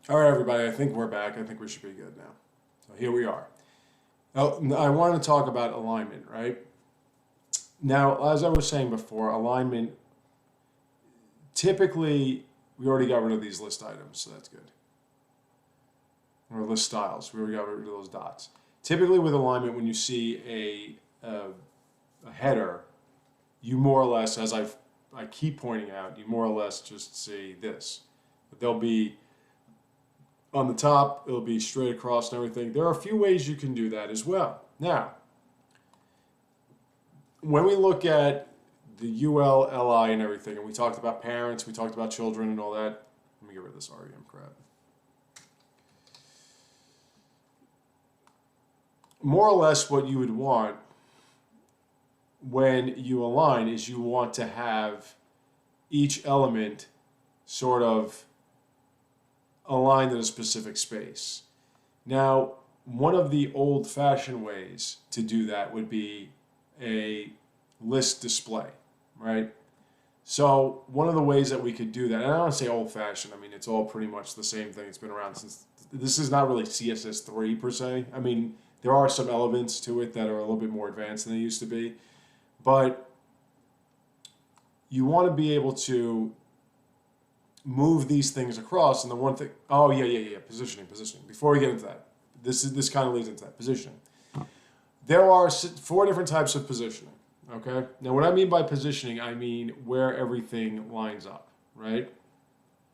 All right, everybody, I think we're back. I think we should be good now. So here we are. Now, I want to talk about alignment, right? Now, as I was saying before, alignment, typically, we already got rid of these list items, so that's good. Or list styles, we already got rid of those dots. Typically with alignment, when you see a header, you more or less, as I keep pointing out, you more or less just see this. There'll be on the top, it'll be straight across and everything. There are a few ways you can do that as well. Now, when we look at the UL, LI, and everything, and we talked about parents, we talked about children and all that. Let me get rid of this REM crap. More or less what you would want when you align is you want to have each element sort of aligned in a specific space. Now, one of the old-fashioned ways to do that would be a list display, right? So one of the ways that we could do that, and I don't say old-fashioned, I mean, it's all pretty much the same thing. It's been around since, this is not really CSS 3 per se. I mean, there are some elements to it that are a little bit more advanced than they used to be, but you want to be able to move these things across. And the one thing, oh yeah, positioning. Before we get into that, this kind of leads into that, positioning. There are 4 different types of positioning, okay? Now what I mean by positioning, I mean where everything lines up, right?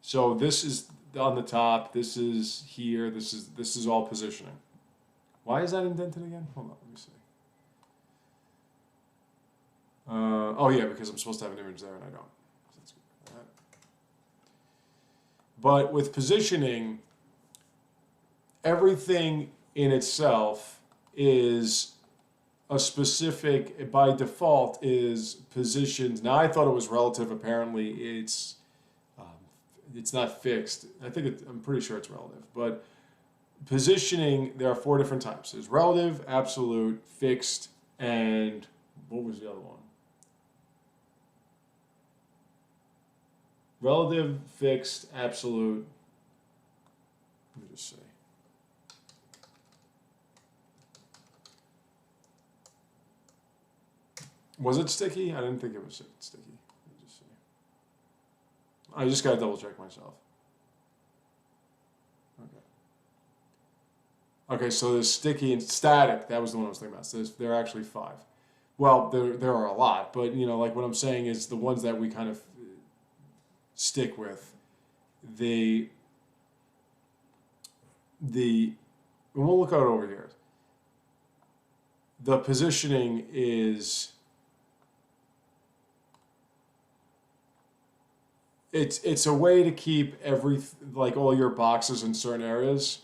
So this is on the top, this is here, this is all positioning. Why is that indented again? Hold on, let me see. Oh yeah, because I'm supposed to have an image there and I don't. So let's get rid of that. But with positioning, everything in itself is a specific, by default, is positioned. Now I thought it was relative. Apparently, it's not fixed. I'm pretty sure it's relative. But positioning, there are 4 different types. There's relative, absolute, fixed, and what was the other one? Relative, fixed, absolute. Let me just see. Was it sticky? I didn't think it was sticky. Let me just see. I just gotta double check myself. Okay, so there's sticky and static. That was the one I was thinking about. There are actually 5. Well, there are a lot, but you know, like what I'm saying is the ones that we kind of stick with. And we'll look at it over here. The positioning is it's a way to keep like all your boxes in certain areas.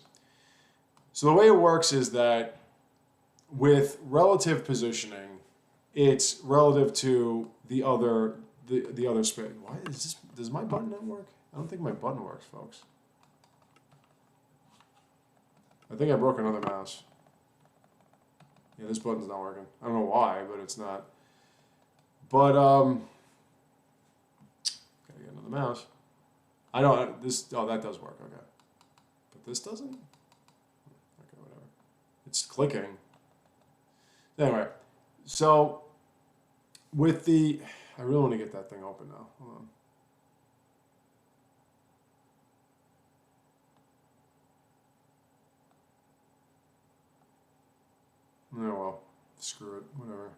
So the way it works is that with relative positioning, it's relative to the other space. Why is this? Does my button not work? I don't think my button works, folks. I think I broke another mouse. Yeah, this button's not working. I don't know why, but it's not. But gotta get another mouse. I don't. Oh, that does work. Okay, but this doesn't. Okay, whatever. It's clicking. Anyway, so with the, I really want to get that thing open now. Hold on. Oh well, screw it, whatever.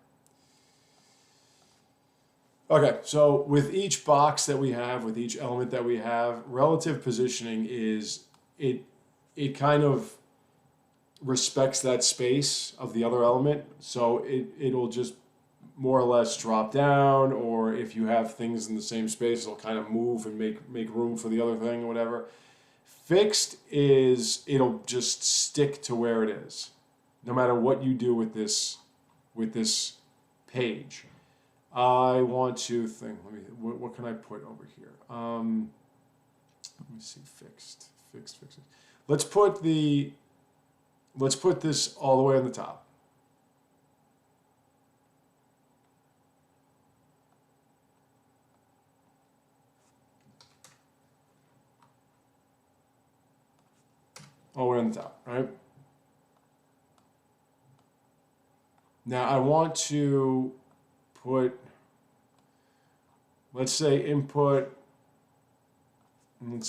Okay, so with each box that we have, with each element that we have, relative positioning is, it kind of respects that space of the other element, so it'll just more or less drop down, or if you have things in the same space, it'll kind of move and make room for the other thing or whatever. Fixed is, it'll just stick to where it is, no matter what you do with this page. I want to think. What can I put over here? Let me see. Fixed. Let's put this all the way on the top. all the way on the top, right? Now I want to put, let's say input, and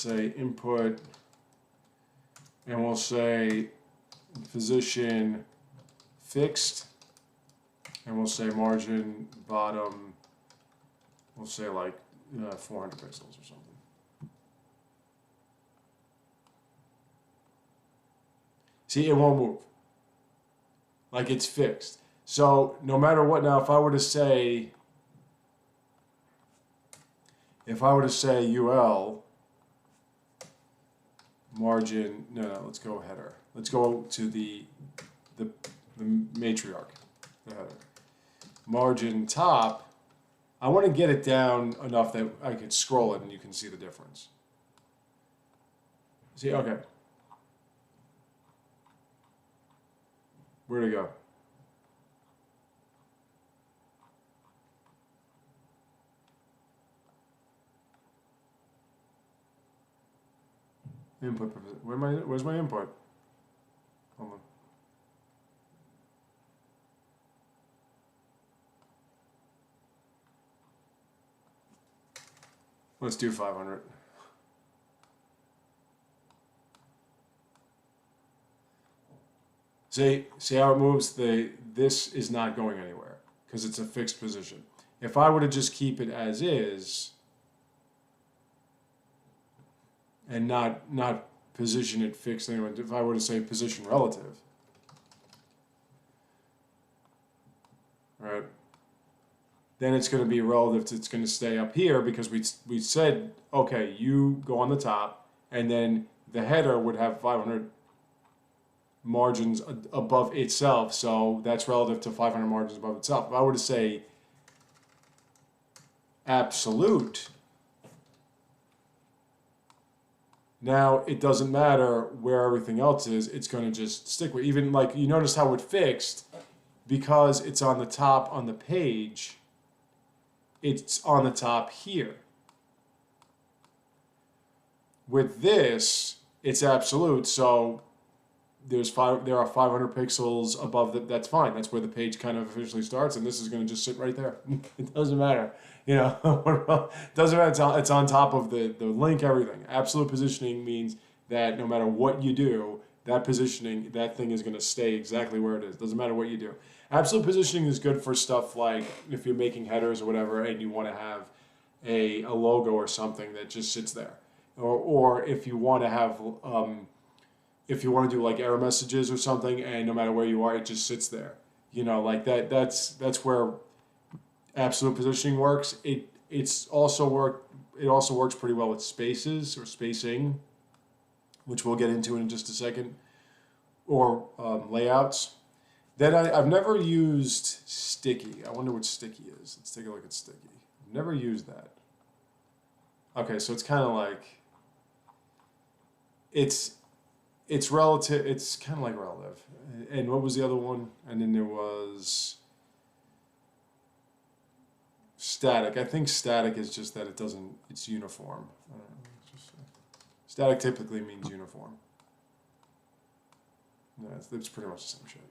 we'll say position fixed, and we'll say margin bottom, we'll say like 400 pixels or something. See, it won't move. Like it's fixed. So no matter what, now if I were to say UL margin, no, let's go header. Let's go to the matriarch, the header. Margin top, I want to get it down enough that I could scroll it and you can see the difference. See, okay. Where'd it go? Input. Where's my input? Hold on. Let's do 500. See how it moves? This is not going anywhere because it's a fixed position. If I were to just keep it as is and not position it fixed anyway, if I were to say position relative, right? Then it's going to be relative to, it's going to stay up here because we said, okay, you go on the top, and then the header would have 500 margins above itself, so that's relative to 500 margins above itself. If I were to say absolute, now it doesn't matter where everything else is, it's going to just stick with, even like you notice how it fixed, because it's on the top on the page, it's on the top here. With this, it's absolute, so there are 500 pixels above that. That's fine. That's where the page kind of officially starts, and this is going to just sit right there. It doesn't matter, you know. It doesn't matter. It's on top of the link. Everything. Absolute positioning means that no matter what you do, that positioning, that thing is going to stay exactly where it is. Doesn't matter what you do. Absolute positioning is good for stuff like if you're making headers or whatever, and you want to have a logo or something that just sits there, or if you want to have if you want to do like error messages or something, and no matter where you are, it just sits there. You know, like that. That's where absolute positioning works. It also works pretty well with spaces or spacing, which we'll get into in just a second, or layouts. Then I've never used sticky. I wonder what sticky is. Let's take a look at sticky. I've never used that. Okay, so it's kind of like it's relative. It's kind of like relative. And what was the other one? And then there was static. I think static is just that it doesn't. It's uniform. Static typically means uniform. Yeah, it's pretty much the same shit.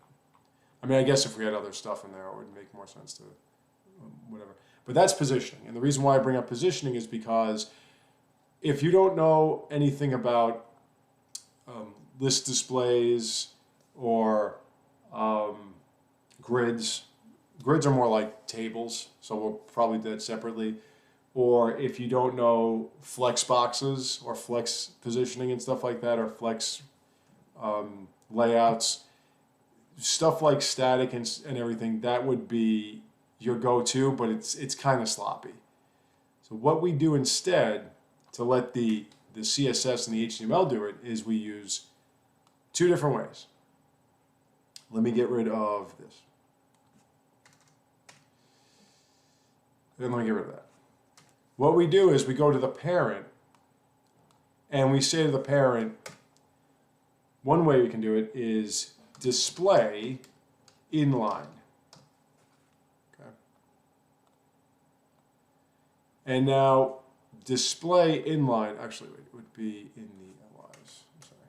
I mean, I guess if we had other stuff in there, it would make more sense to whatever. But that's positioning. And the reason why I bring up positioning is because if you don't know anything about list displays or grids are more like tables, so we'll probably do that separately. Or if you don't know flex boxes or flex positioning and stuff like that, or flex layouts, stuff like static and everything, that would be your go-to, but it's kind of sloppy. So what we do instead to let the CSS and the HTML do it is we use two different ways. Let me get rid of this. And let me get rid of that. What we do is we go to the parent and we say to the parent, one way we can do it is display inline. Okay. And now display inline, actually wait, it would be in the LIs. I'm sorry.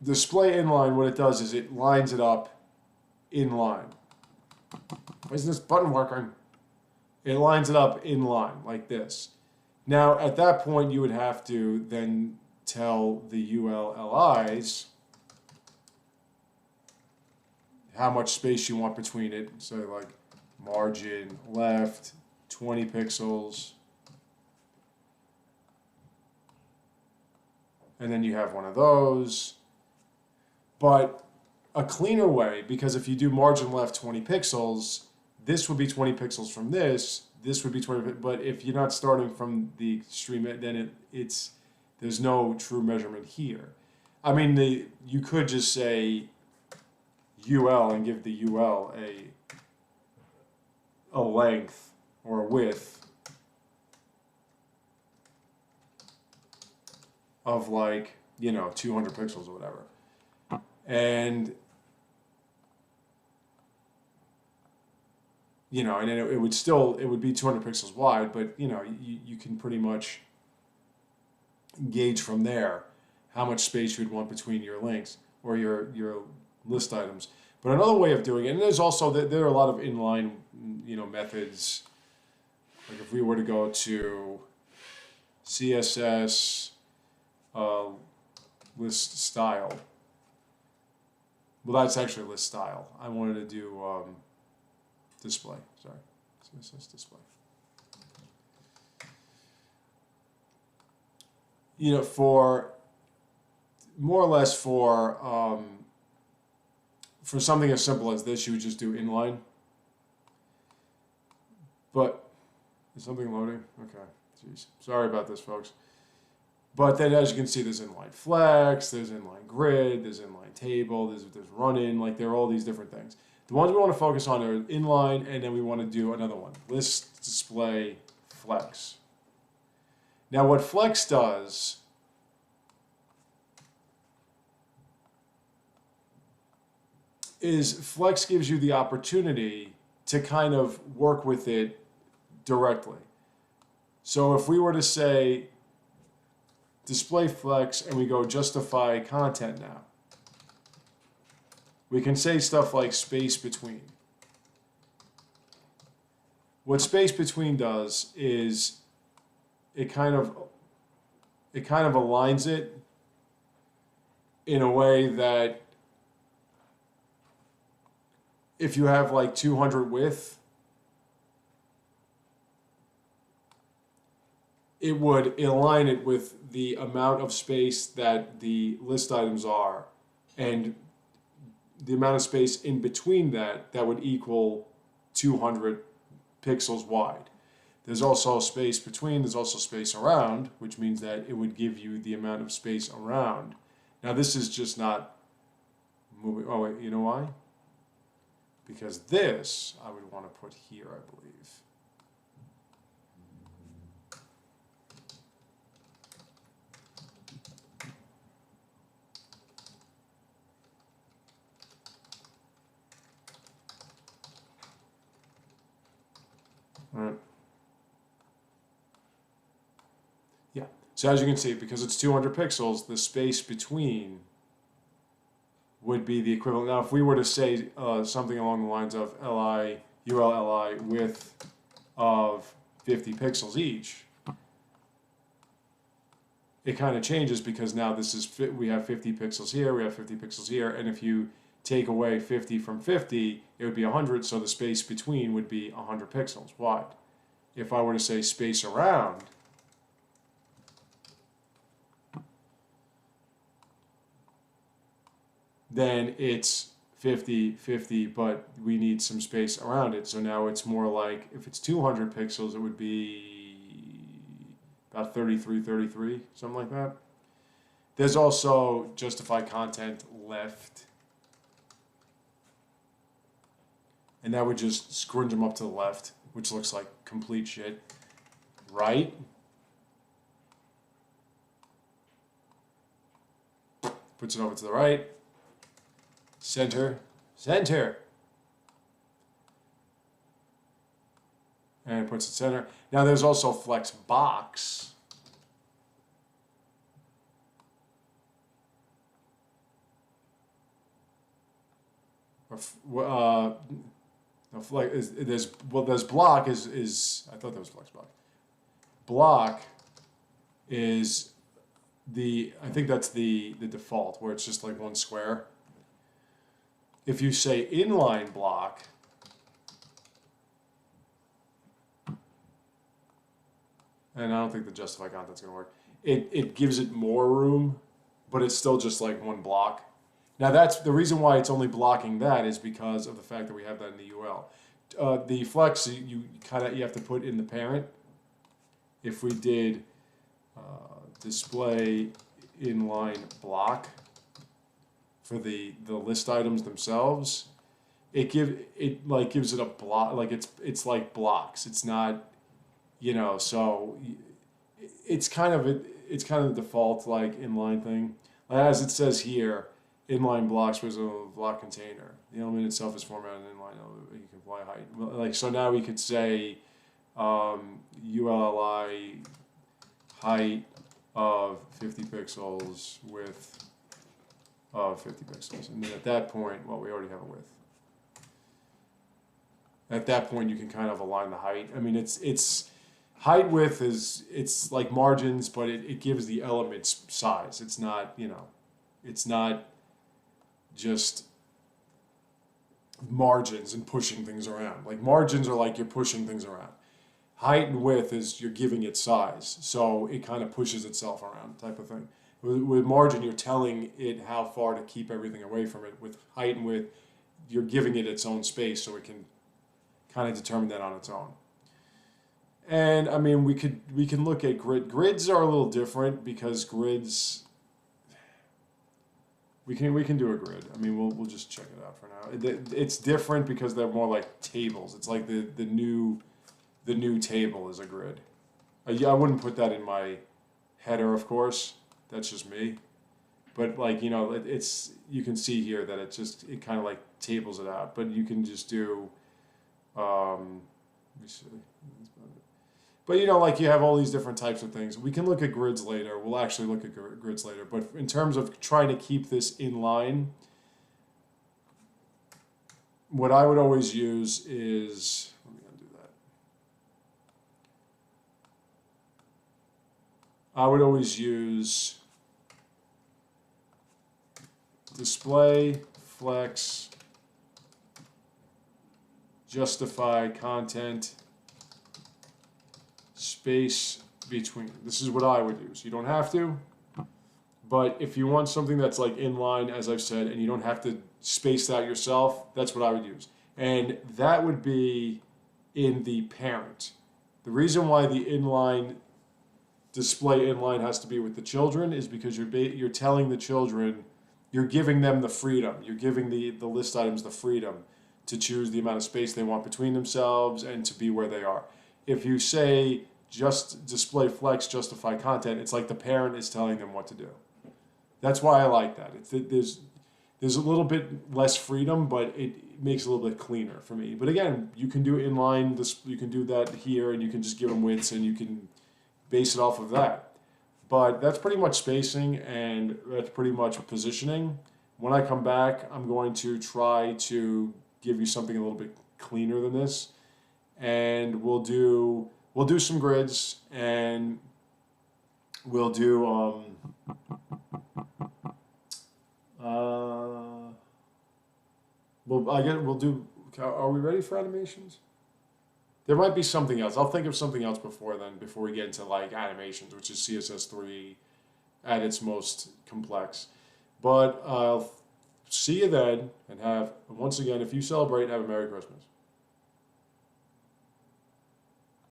display inline, what it does is it lines it up in line. Why isn't this button working? It lines it up in line like this. Now, at that point, you would have to then tell the ULLIs how much space you want between it. So like margin left, 20 pixels. And then you have one of those. But a cleaner way, because if you do margin left 20 pixels, this would be 20 pixels from this would be 20, but if you're not starting from the extreme, then there's no true measurement here. I mean, you could just say UL and give the UL a length or a width of like, 200 pixels or whatever. And and then it would be 200 pixels wide, but you can pretty much gauge from there how much space you'd want between your links or your list items. But another way of doing it, and there's also there are a lot of inline methods. Like if we were to go to CSS list style, well, that's actually list style. I wanted to do display, sorry, CSS display. For more or less for something as simple as this, you would just do inline. But is something loading? Okay, jeez, sorry about this, folks. But then, as you can see, there's inline flex, there's inline grid, there's inline table, there's run in, like there are all these different things. The ones we want to focus on are inline, and then we want to do another one, list display flex. Now what flex does is flex gives you the opportunity to kind of work with it directly. So if we were to say display flex and we go justify content now, we can say stuff like space between. What space between does is it kind of aligns it in a way that if you have like 200 width, it would align it with the amount of space that the list items are, and the amount of space in between that would equal 200 pixels wide. There's also space between, there's also space around, which means that it would give you the amount of space around. Now this is just not moving. Oh wait, you know why? Because this I would want to put here, I believe. All right. Yeah. So as you can see, because it's 200 pixels, the space between would be the equivalent. Now, if we were to say something along the lines of ULLI width of 50 pixels each, it kind of changes because now this is we have 50 pixels here, we have 50 pixels here, and if you take away 50 from 50, it would be 100, so the space between would be 100 pixels wide. If I were to say space around, then it's 50, 50, but we need some space around it. So now it's more like, if it's 200 pixels, it would be about 33, 33, something like that. There's also justify content left. And that would just scrunch them up to the left, which looks like complete shit. Right. Puts it over to the right. Center, center. And it puts it center. Now there's also flex box. no, flex is there's block is I thought that was flex block. Block is I think that's the default where it's just like one square. If you say inline block, and I don't think the justify content's gonna work. It gives it more room, but it's still just like one block. Now that's the reason why it's only blocking that is because of the fact that we have that in the UL. The flex you have to put in the parent. If we did display inline block for the list items themselves, it gives it a block, like it's like blocks. It's not, so it's kind of the default like inline thing. As it says here, inline blocks was a block container. The element itself is formatted in inline. You can apply height. Like so now we could say ULI height of 50 pixels, width of 50 pixels, and then at that point, well, we already have a width. At that point, you can kind of align the height. I mean, it's height width it's like margins, but it gives the elements size. It's not, it's not just margins and pushing things around. Like margins are like you're pushing things around. Height and width is you're giving it size, so it kind of pushes itself around type of thing. With margin, you're telling it how far to keep everything away from it. With height and width, you're giving it its own space, so it can kind of determine that on its own. And I mean, we can look at grids are a little different because grids we can do a grid. I mean, we'll just check it out for now. It's different because they're more like tables. It's like the new table is a grid. I wouldn't put that in my header, of course. That's just me. But like, it's you can see here that it kind of like tables it out. But you can just do let me see. But like you have all these different types of things. We can look at grids later. We'll actually look at grids later. But in terms of trying to keep this in line, what I would always use is, let me undo that. I would always use display, flex, justify content, space between. This is what I would use. You don't have to, but if you want something that's like inline, as I've said, and you don't have to space that yourself, that's what I would use. And that would be in the parent. The reason why the inline display inline has to be with the children is because you're telling the children, you're giving them the freedom. You're giving the list items the freedom to choose the amount of space they want between themselves and to be where they are. If you say just display flex, justify content, it's like the parent is telling them what to do. That's why I like that. There's a little bit less freedom, but it makes it a little bit cleaner for me. But again, you can do inline, you can do that here, and you can just give them widths, and you can base it off of that. But that's pretty much spacing, and that's pretty much positioning. When I come back, I'm going to try to give you something a little bit cleaner than this, and we'll do some grids, and we'll do we'll do. Are we ready for animations? There might be something else. I'll think of something else before then, before we get into like animations, which is CSS3 at its most complex. But I'll see you then, and once again, if you celebrate, have a Merry Christmas.